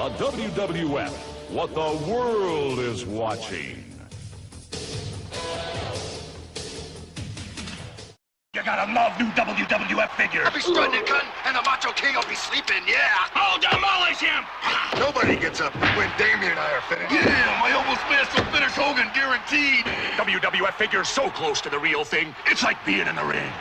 on WWF, what the world is watching. You gotta love new WWF figures. I'll be strutting and cutting, and the Macho King will be sleeping, yeah. I'll demolish him! Nobody gets up when Damien and I are finished. Yeah, my almost smashed will finish Hogan, guaranteed. WWF figures so close to the real thing, it's like being in the ring.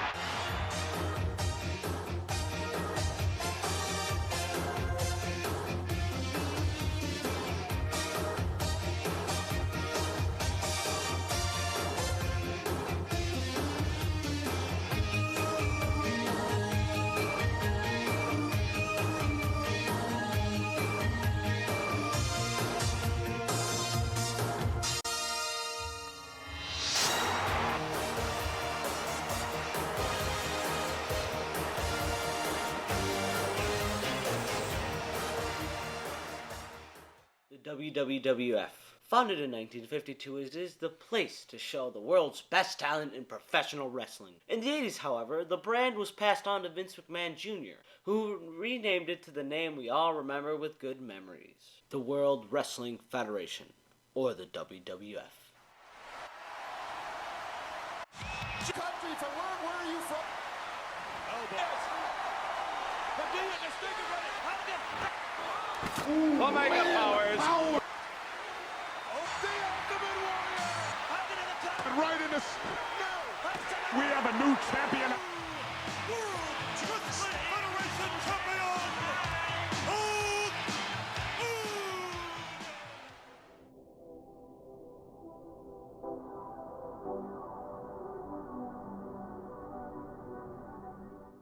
WWF. Founded in 1952, it is the place to show the world's best talent in professional wrestling. In the 80s, however, the brand was passed on to Vince McMahon Jr., who renamed it to the name we all remember with good memories, the World Wrestling Federation, or the WWF. Country to learn where are you from? Omega powers. Power. The Ultimate Warrior. Right in the... No. We have a new champion. World Wrestling Federation champion.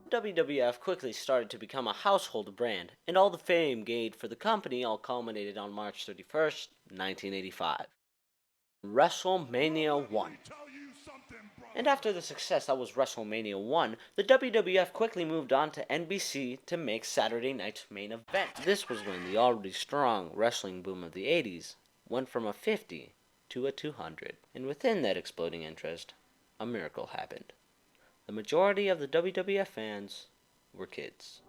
WWF quickly started to become a household brand, and all the fame gained for the company all culminated on March 31st, 1985. WrestleMania 1. And after the success that was WrestleMania 1, the WWF quickly moved on to NBC to make Saturday night's main event. This was when the already strong wrestling boom of the 80s went from a 50 to a 200, and within that exploding interest, a miracle happened. The majority of the WWF fans were kids.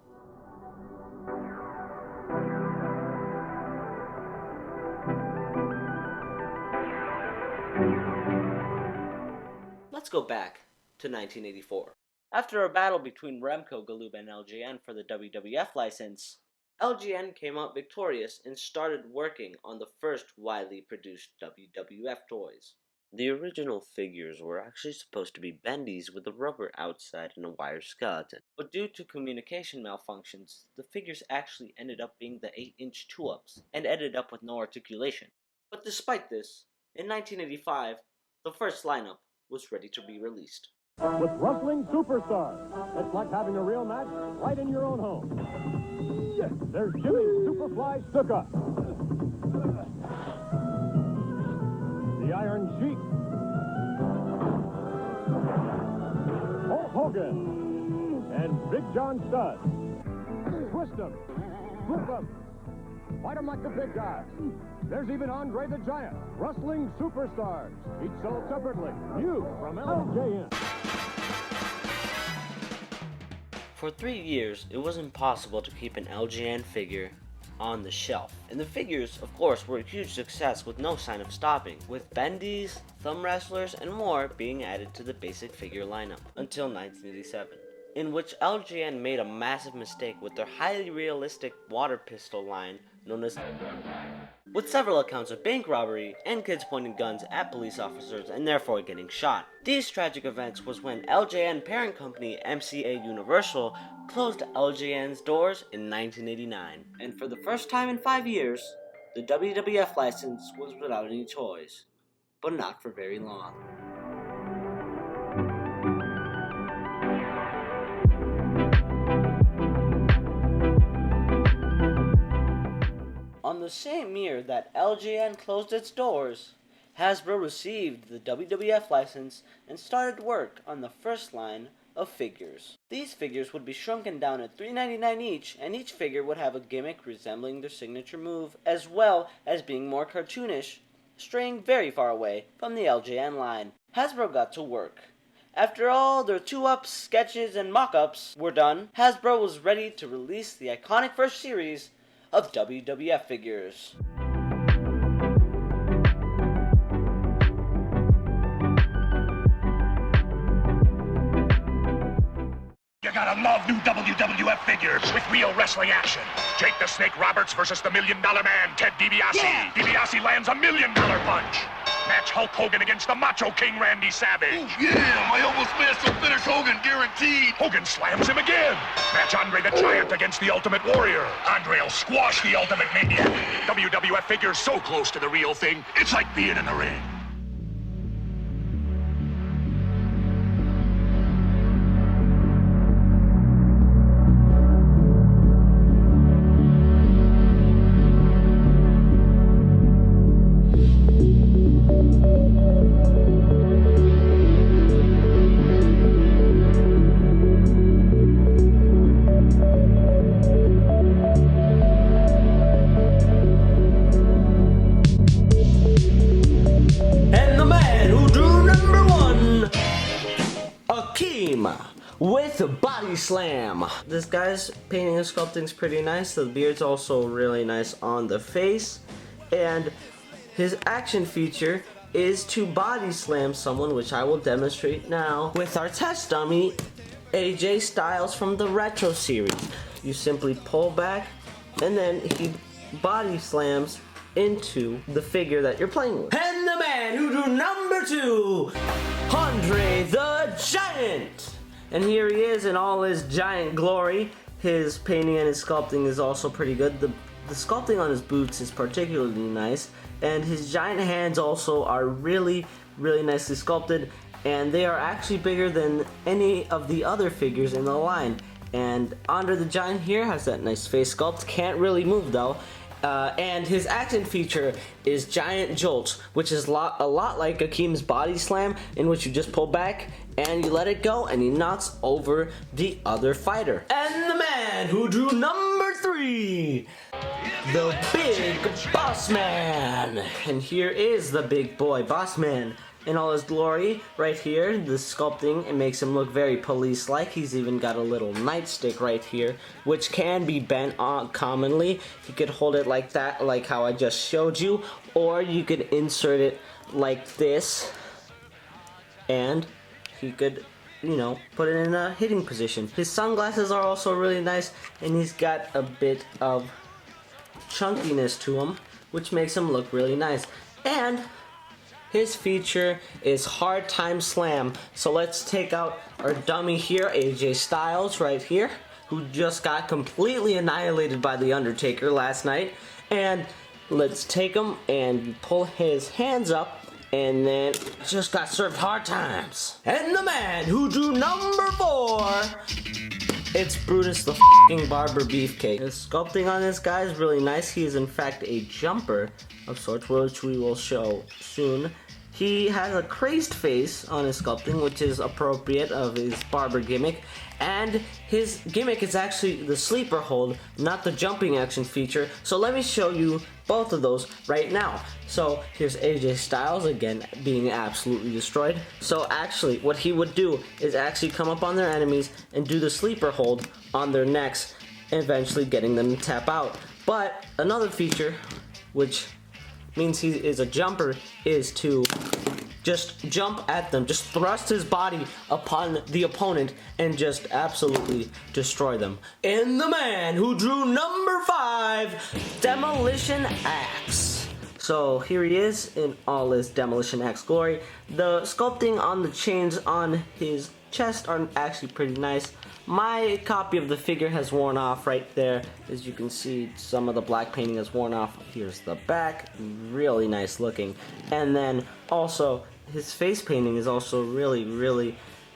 Let's go back to 1984. After a battle between Remco Galoob and LJN for the WWF license, LJN came out victorious and started working on the first widely produced WWF toys. The original figures were actually supposed to be bendies with a rubber outside and a wire skeleton, but due to communication malfunctions, the figures actually ended up being the 8-inch 2-ups and ended up with no articulation. But despite this, in 1985, the first lineup was ready to be released. With wrestling superstars, it's like having a real match right in your own home. Yes, there's Jimmy Superfly Snuka, the Iron Sheik, Hulk Hogan, and Big John Studd. Twist 'em, flip 'em, fight 'em like the big guys. There's even André the Giant, wrestling superstars, each sold separately. New from LJN. For 3 years, it was impossible to keep an LJN figure on the shelf. And the figures, of course, were a huge success with no sign of stopping, with bendies, thumb wrestlers, and more being added to the basic figure lineup until 1987, in which LJN made a massive mistake with their highly realistic water pistol line known as, with several accounts of bank robbery and kids pointing guns at police officers and therefore getting shot. These tragic events was when LJN parent company MCA Universal closed LJN's doors in 1989. And for the first time in 5 years, the WWF license was without any toys. But not for very long. On the same year that LJN closed its doors, Hasbro received the WWF license and started work on the first line of figures. These figures would be shrunken down at $3.99 each, and each figure would have a gimmick resembling their signature move, as well as being more cartoonish, straying very far away from the LJN line. Hasbro got to work. After all their 2-ups, sketches, and mock-ups were done, Hasbro was ready to release the iconic first series of WWF figures. You gotta love new WWF figures with real wrestling action. Jake the Snake Roberts versus the $1 Million Man, Ted DiBiase. Yeah. DiBiase lands a $1 Million punch. Match Hulk Hogan against the Macho King Randy Savage. Oh, yeah, my almost master finish Hogan guaranteed. Hogan slams him again. Match André the Giant against the Ultimate Warrior. André will squash the Ultimate Maniac. WWF figures so close to the real thing, it's like being in the ring. Akeem with a body slam. This guy's painting and sculpting is pretty nice. The beard's also really nice on the face, and his action feature is to body slam someone, which I will demonstrate now with our test dummy, AJ Styles from the Retro series. You simply pull back, and then he body slams into the figure that you're playing with. And the man who drew number 2, André the Giant! And here he is in all his giant glory. His painting and his sculpting is also pretty good. The sculpting on his boots is particularly nice, and his giant hands also are really nicely sculpted, and they are actually bigger than any of the other figures in the line. And André the Giant here has that nice face sculpt, can't really move though. And his action feature is Giant Jolts, which is a lot like Akeem's body slam, in which you just pull back and you let it go and he knocks over the other fighter. And the man who drew number 3, the Big Boss Man. And here is the big boy Boss Man in all his glory right here. The sculpting, it makes him look very police-like. He's even got a little nightstick right here, which can be bent on commonly. You could hold it like that, like how I just showed you, or you could insert it like this, and he could, you know, put it in a hitting position. His sunglasses are also really nice, and he's got a bit of chunkiness to him, which makes him look really nice. And his feature is Hard Time Slam. So let's take out our dummy here, AJ Styles right here, who just got completely annihilated by The Undertaker last night. And let's take him and pull his hands up, and then just got served hard times. And the man who drew number 4, it's Brutus the f***ing Barber Beefcake. The sculpting on this guy is really nice. He is in fact a jumper of sorts, which we will show soon. He has a crazed face on his sculpting, which is appropriate of his barber gimmick, and his gimmick is actually the sleeper hold, not the jumping action feature. So let me show you both of those right now. So here's AJ Styles again being absolutely destroyed. So actually what he would do is actually come up on their enemies and do the sleeper hold on their necks, eventually getting them to tap out. But another feature, which means he is a jumper, is to just jump at them, just thrust his body upon the opponent and just absolutely destroy them. And the man who drew number 5, Demolition Axe. So here he is in all his Demolition Axe glory. The sculpting on the chains on his chest are actually pretty nice. My copy of the figure has worn off right there. As you can see, some of the black painting has worn off. Here's the back, really nice looking. And then also, his face painting is also really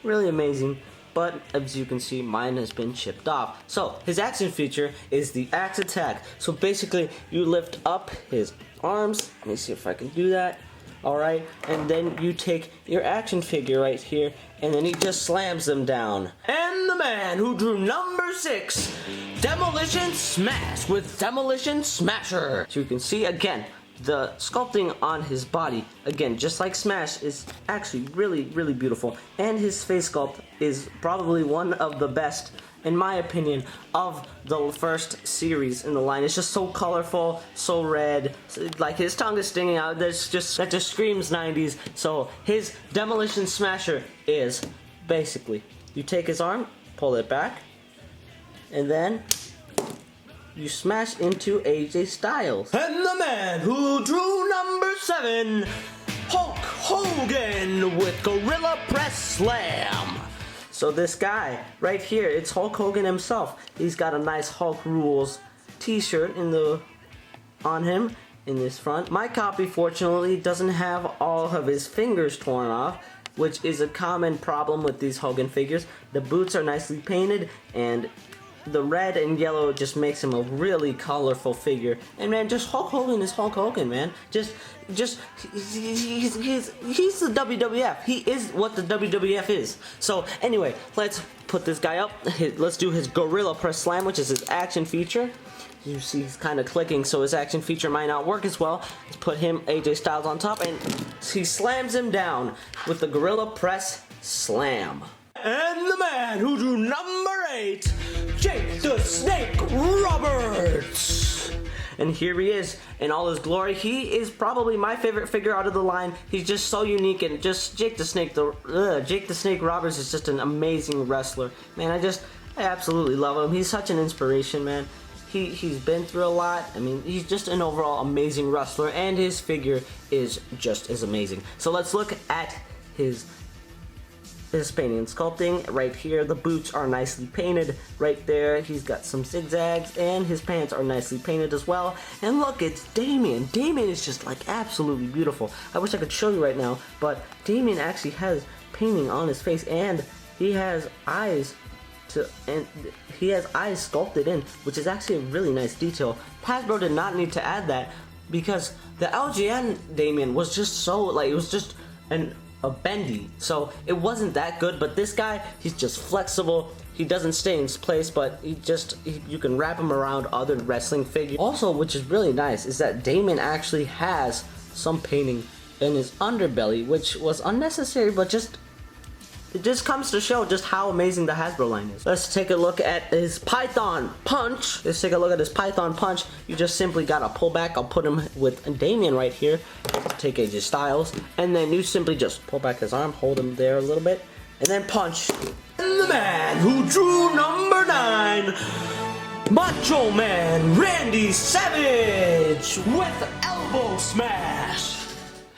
amazing. But as you can see, mine has been chipped off. So his action feature is the axe attack. So basically, you lift up his arms. Let me see if I can do that. Alright, and then you take your action figure right here, and then he just slams them down. And the man who drew number 6, Demolition Smash with Demolition Smasher. So you can see again, the sculpting on his body, again, just like Smash, is actually really beautiful. And his face sculpt is probably one of the best in my opinion, of the first series in the line. It's just so colorful, so red, like his tongue is stinging out. That just screams 90s. So his Demolition Smasher is basically, you take his arm, pull it back, and then you smash into AJ Styles. And the man who drew number 7, Hulk Hogan with Gorilla Press Slam. So this guy right here, it's Hulk Hogan himself. He's got a nice Hulk Rules t-shirt on him in this front. My copy fortunately doesn't have all of his fingers torn off, which is a common problem with these Hogan figures. The boots are nicely painted, and the red and yellow just makes him a really colorful figure. And man, just Hulk Hogan is Hulk Hogan, man. He's the WWF. He is what the WWF is. So anyway, let's put this guy up. Let's do his Gorilla Press Slam, which is his action feature. You see he's kind of clicking, so his action feature might not work as well. Let's put him, AJ Styles, on top, and he slams him down with the Gorilla Press Slam. And the man who drew number 8, Jake the Snake Roberts. And here he is in all his glory. He is probably my favorite figure out of the line. He's just so unique, and just Jake the Snake Roberts is just an amazing wrestler. Man, I absolutely love him. He's such an inspiration, man. He's been through a lot. I mean, he's just an overall amazing wrestler, and his figure is just as amazing. So let's look at his painting and sculpting. Right here, the boots are nicely painted. Right there, he's got some zigzags, and his pants are nicely painted as well. And look, it's Damien. Damien is just like absolutely beautiful. I wish I could show you right now, but Damien actually has painting on his face, and he has eyes sculpted in, which is actually a really nice detail. Hasbro did not need to add that, because the LGN Damien was just so, like, it was just a bendy, so it wasn't that good. But this guy, he's just flexible. He doesn't stay in his place, but you can wrap him around other wrestling figures. Also, which is really nice, is that Damien actually has some painting in his underbelly, which was unnecessary, but it just comes to show just how amazing the Hasbro line is. Let's take a look at his Python Punch. Let's take a look at his Python Punch. You just simply gotta pull back. I'll put him with Damien right here. Take AJ Styles, and then you simply just pull back his arm, hold him there a little bit, and then punch. And the man who drew number 9, Macho Man Randy Savage with Elbow Smash.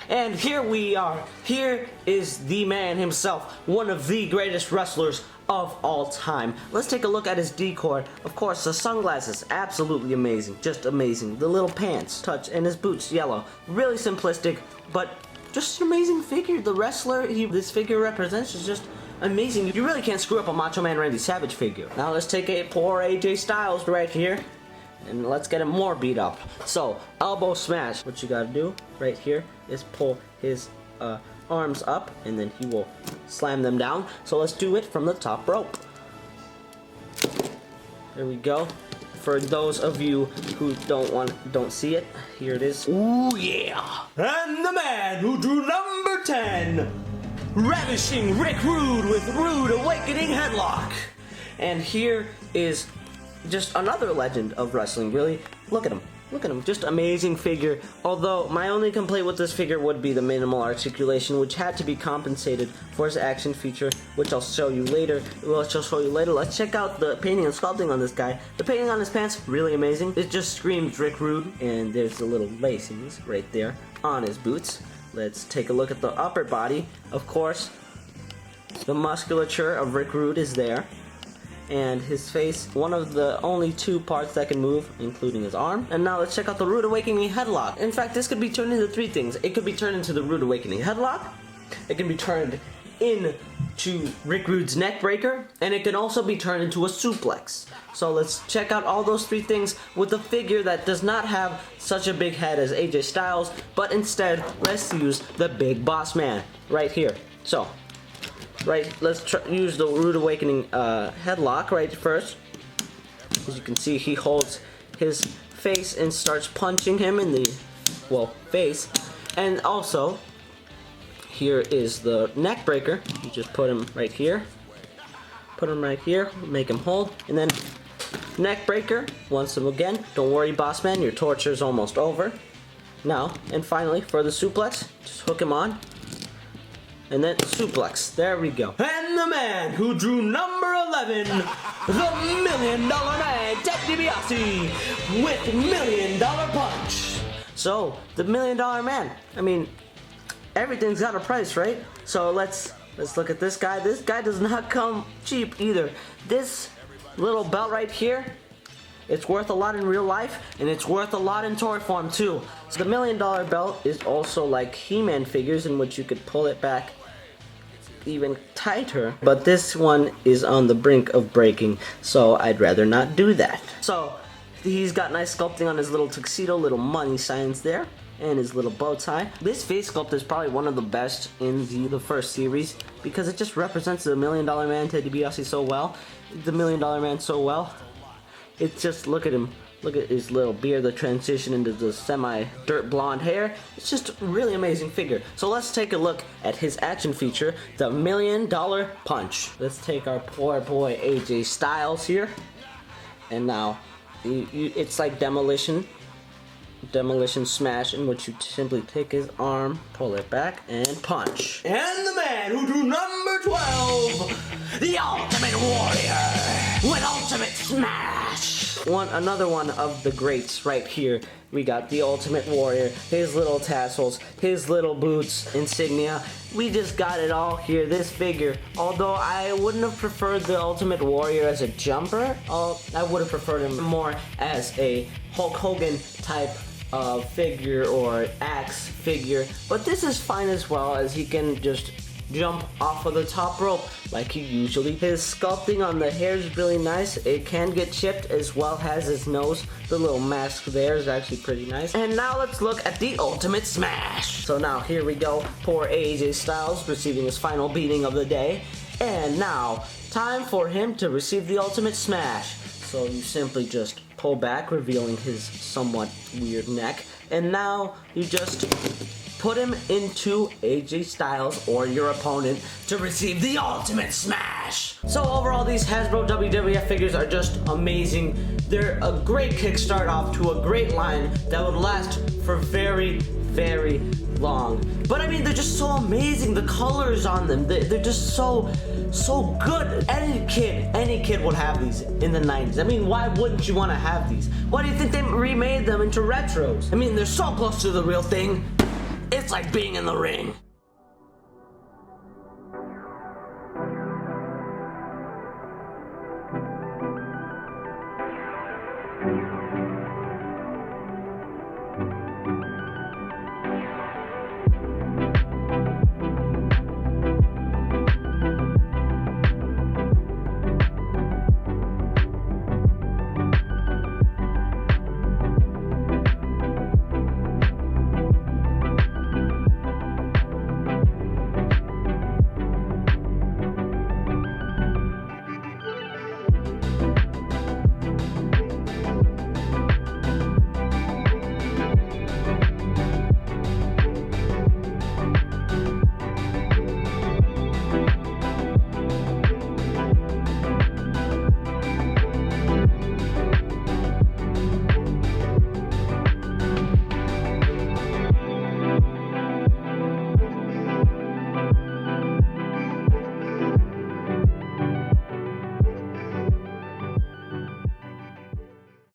And here we are. Here is the man himself, one of the greatest wrestlers of all time. Let's take a look at his decor. Of course, the sunglasses, absolutely amazing, just amazing. The little pants, touch, and his boots, yellow. Really simplistic, but just an amazing figure. The wrestler this figure represents is just amazing. You really can't screw up a Macho Man Randy Savage figure. Now let's take a poor AJ Styles right here, and let's get him more beat up. So, elbow smash. What you gotta do right here is pull his arms up, and then he will slam them down. So let's do it from the top rope. There we go. For those of you who don't see it, here it is. Ooh yeah! And the man who drew number 10, Ravishing Rick Rude with Rude Awakening Headlock. And here is just another legend of wrestling, really. Look at him. Look at him. Just amazing figure. Although, my only complaint with this figure would be the minimal articulation, which had to be compensated for his action feature, which I'll show you later. Let's check out the painting and sculpting on this guy. The painting on his pants, really amazing. It just screams Rick Rude. And there's the little lacings right there on his boots. Let's take a look at the upper body. Of course, the musculature of Rick Rude is there. And his face, one of the only 2 parts that can move, including his arm. And now let's check out the Rude Awakening Headlock. In fact, this could be turned into 3 things. It could be turned into the Rude Awakening Headlock, it can be turned into Rick Rude's neck breaker, and it can also be turned into a suplex. So let's check out all those 3 things with a figure that does not have such a big head as AJ Styles, but instead, let's use the Big Boss Man right here. So, let's use the Rude Awakening headlock right first. As you can see, he holds his face and starts punching him in the, face. And also, here is the neck breaker. You just put him right here. Put him right here, make him hold, and then neck breaker, once again. Don't worry, boss man, your torture's almost over. Now, and finally, for the suplex, just hook him on, and then suplex. There we go. And the man who drew number 11, the $1 Million Man, DiBiase, with $1 Million Punch. So, the $1 Million Man, I mean, everything's got a price, right? So let's look at this guy. This guy does not come cheap either. This little belt right here, it's worth a lot in real life, and it's worth a lot in toy form too. So the $1 Million belt is also like He-Man figures, in which you could pull it back even tighter, but this one is on the brink of breaking, so I'd rather not do that. So he's got nice sculpting on his little tuxedo, little money signs there, and his little bow tie. This face sculpt is probably one of the best in the first series, because it just represents the $1 Million Man, Ted DiBiase, so well. The $1 Million Man so well. It's just, look at him. Look at his little beard, the transition into the semi-dirt blonde hair. It's just a really amazing figure. So let's take a look at his action feature, the $1 Million Punch. Let's take our poor boy AJ Styles here. And now, it's like Demolition Smash, in which you simply take his arm, pull it back, and punch. And the man who drew number 12, the Ultimate Warrior, with Ultimate Smash. Another one of the greats right here. We got the Ultimate Warrior, his little tassels, his little boots, insignia. We just got it all here, this figure. Although I wouldn't have preferred the Ultimate Warrior as a jumper, I would have preferred him more as a Hulk Hogan type figure or axe figure, but this is fine as well, as he can just jump off of the top rope like he usually. His sculpting on the hair is really nice. It can get chipped, as well as his nose. The little mask there is actually pretty nice. And now let's look at the Ultimate Smash. So now here we go, poor AJ Styles receiving his final beating of the day, and now time for him to receive the Ultimate Smash. So you simply just pull back, revealing his somewhat weird neck, and now you just put him into AJ Styles or your opponent to receive the Ultimate Smash. So overall, these Hasbro WWF figures are just amazing. They're a great kickstart off to a great line that would last for very, very long. But I mean, they're just so amazing. The colors on them, they're just so good. Any kid would have these in the 90s. I mean, why wouldn't you want to have these? Why do you think they remade them into retros? I mean, they're so close to the real thing. It's like being in the ring.